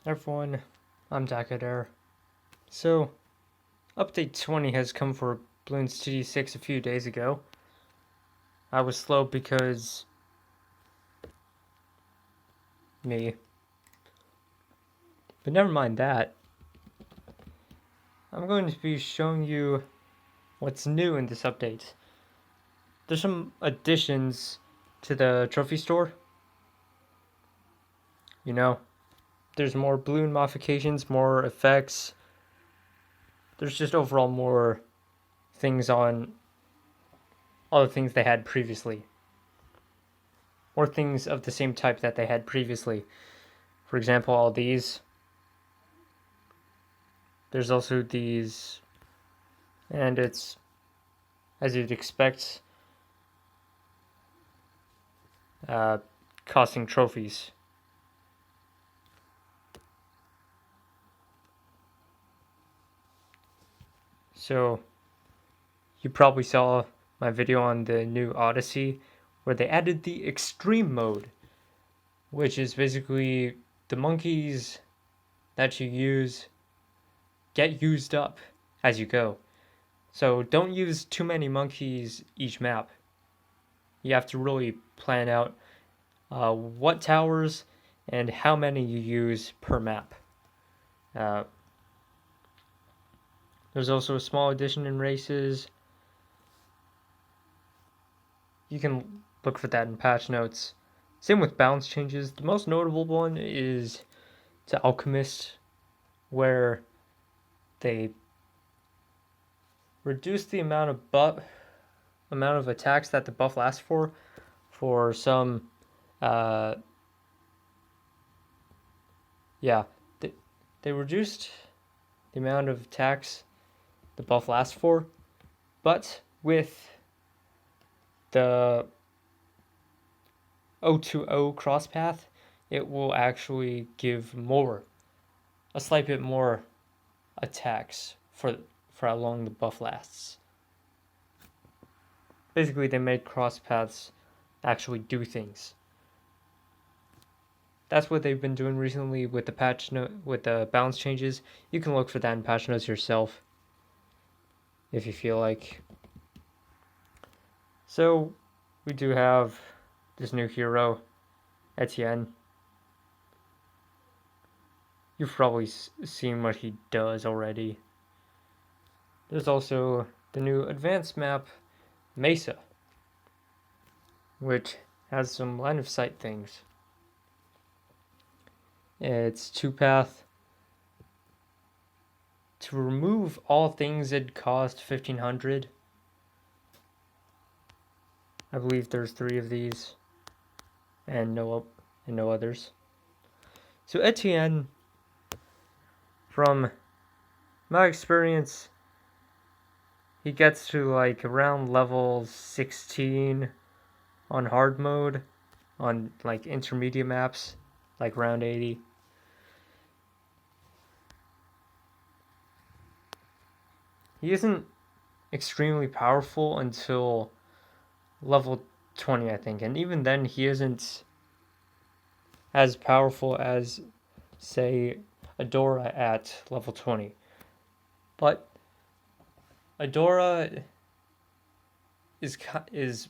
Everyone, I'm Dakadare. So, update 20 has come for Bloons TD 6 a few days ago. I was slow because me. But never mind that. I'm going to be showing you what's new in this update. There's some additions to the trophy store. You know, there's more balloon modifications, more effects. There's just overall more things on all the things they had previously. More things of the same type that they had previously. For example, all these. There's also these, and it's, as you'd expect, costing trophies. So, you probably saw my video on the new Odyssey, where they added the extreme mode, which is basically the monkeys that you use get used up as you go. So don't use too many monkeys each map. You have to really plan out what towers and how many you use per map. There's also a small addition in races. You can look for that in patch notes. Same with balance changes. The most notable one is to Alchemist, where they reduce the amount of attacks that the buff lasts for some they reduced the amount of attacks the buff lasts for, but with the 020 crosspath, it will actually give a slight bit more attacks for how long the buff lasts. Basically, they made crosspaths actually do things. That's what they've been doing recently with the patch note, with the balance changes. You can look for that in patch notes yourself if you feel like. So we do have this new hero, Etienne. You've probably seen what he does already. There's also the new advanced map, Mesa, which has some line of sight things. It's 2-path. To remove all things, it cost 1,500. I believe there's 3 of these, and no others. So Etienne, from my experience, he gets to like around level 16 on hard mode, on like intermediate maps, like round 80. He isn't extremely powerful until level 20, I think, and even then he isn't as powerful as, say, Adora at level 20. But Adora is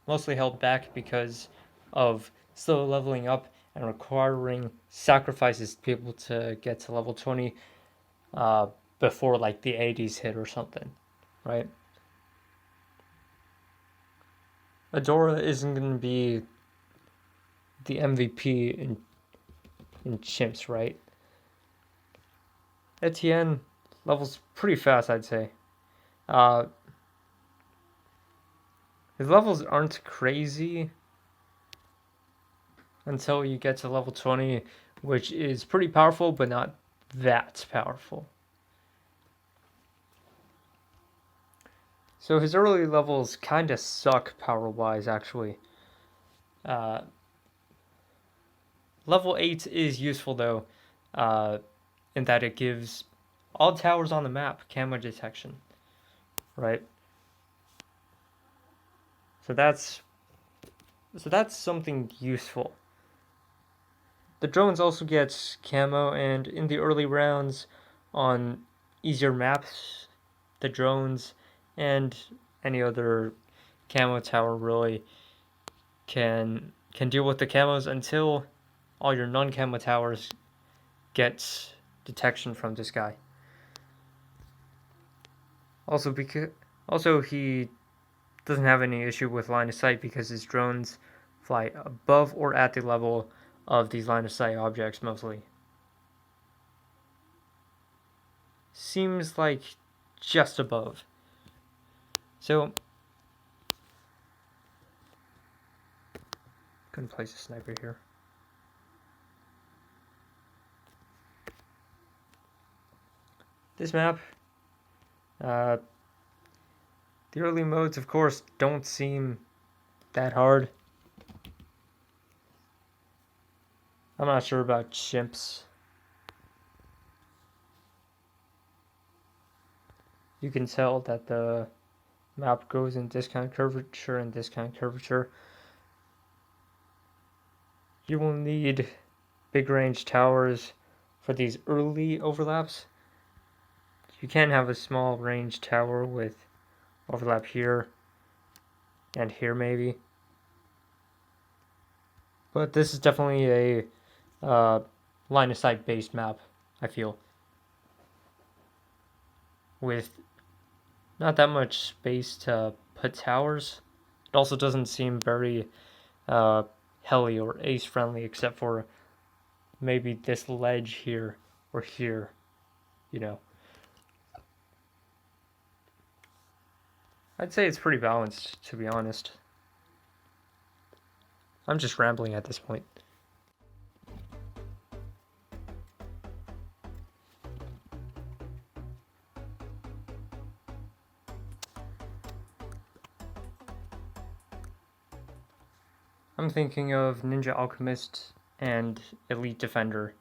mostly held back because of slow leveling up and requiring sacrifices to be able to get to level 20 before like the 80s hit or something, right? Adora isn't going to be the MVP in chimps, right? Etienne levels pretty fast, I'd say. His levels aren't crazy until you get to level 20, which is pretty powerful, but not that powerful. So his early levels kind of suck power-wise, actually. Level 8 is useful, though, in that it gives all towers on the map camo detection, right? So that's something useful. the drones also get camo, and in the early rounds on easier maps, the drones and any other camo tower really can deal with the camos until all your non-camo towers get detection from this guy. Also he doesn't have any issue with line of sight because his drones fly above or at the level of these line of sight objects mostly. Seems like just above. So, couldn't place a sniper here. This map, the early modes, of course, don't seem that hard. I'm not sure about chimps. You can tell that the map goes in this kind of curvature and this kind of curvature. You will need big range towers for these early overlaps. You can have a small range tower with overlap here and here maybe. But this is definitely a line of sight based map, I feel. With not that much space to put towers. It also doesn't seem very heli or ace friendly except for maybe this ledge here or here, you know. I'd say it's pretty balanced, to be honest. I'm just rambling at this point. I'm thinking of Ninja Alchemist and Elite Defender.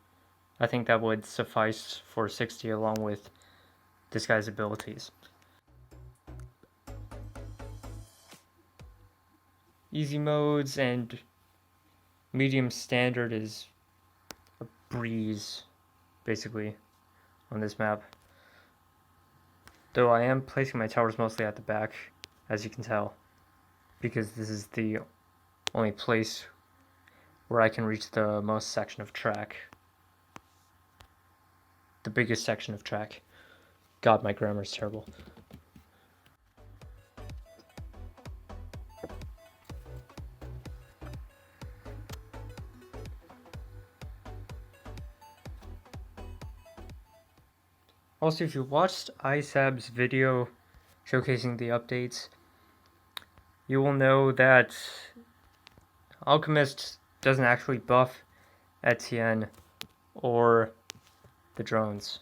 I think that would suffice for 60 along with this guy's abilities. Easy modes and medium standard is a breeze, basically, on this map. Though I am placing my towers mostly at the back, as you can tell, because this is the only place where I can reach the most section of track. The biggest section of track. God, my grammar is terrible. Also, if you watched iSab's video showcasing the updates, you will know that Alchemist doesn't actually buff Etienne or the drones,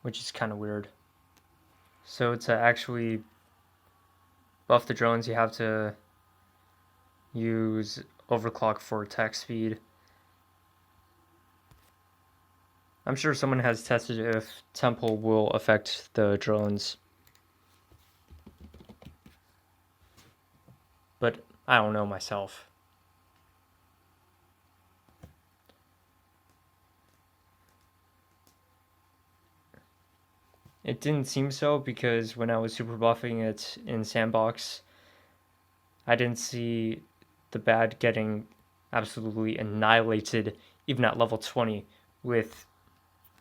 which is kind of weird. So to actually buff the drones, you have to use overclock for attack speed. I'm sure someone has tested if Temple will affect the drones, but I don't know myself. It didn't seem so because when I was super buffing it in Sandbox, I didn't see the bad getting absolutely annihilated even at level 20 with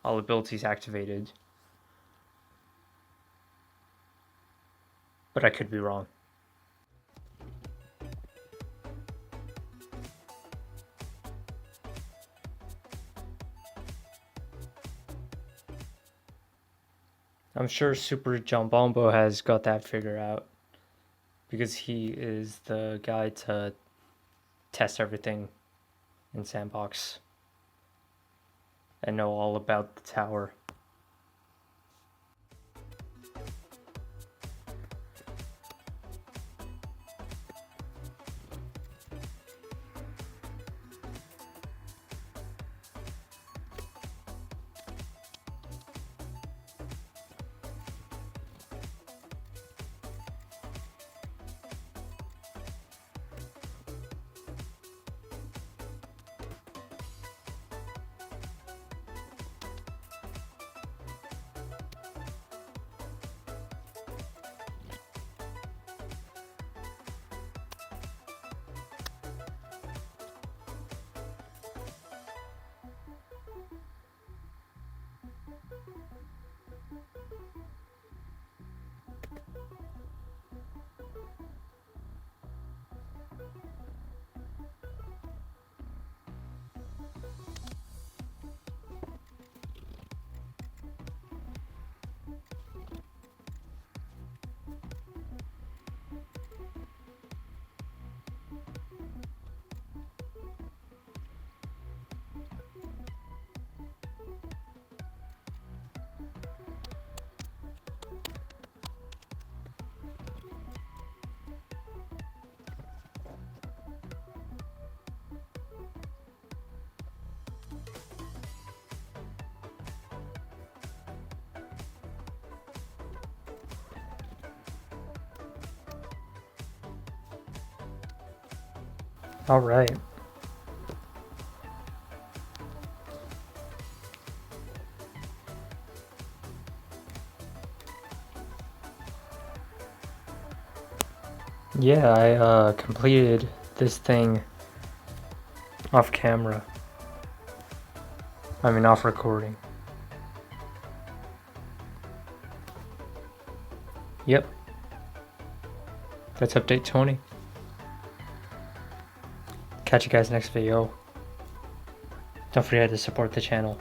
all abilities activated. But I could be wrong. I'm sure Super John Bombo has got that figured out because he is the guy to test everything in Sandbox and know all about the tower. All right. Yeah, I completed this thing off camera. I mean, off recording. Yep. That's update 20. Catch you guys next video. Don't forget to support the channel.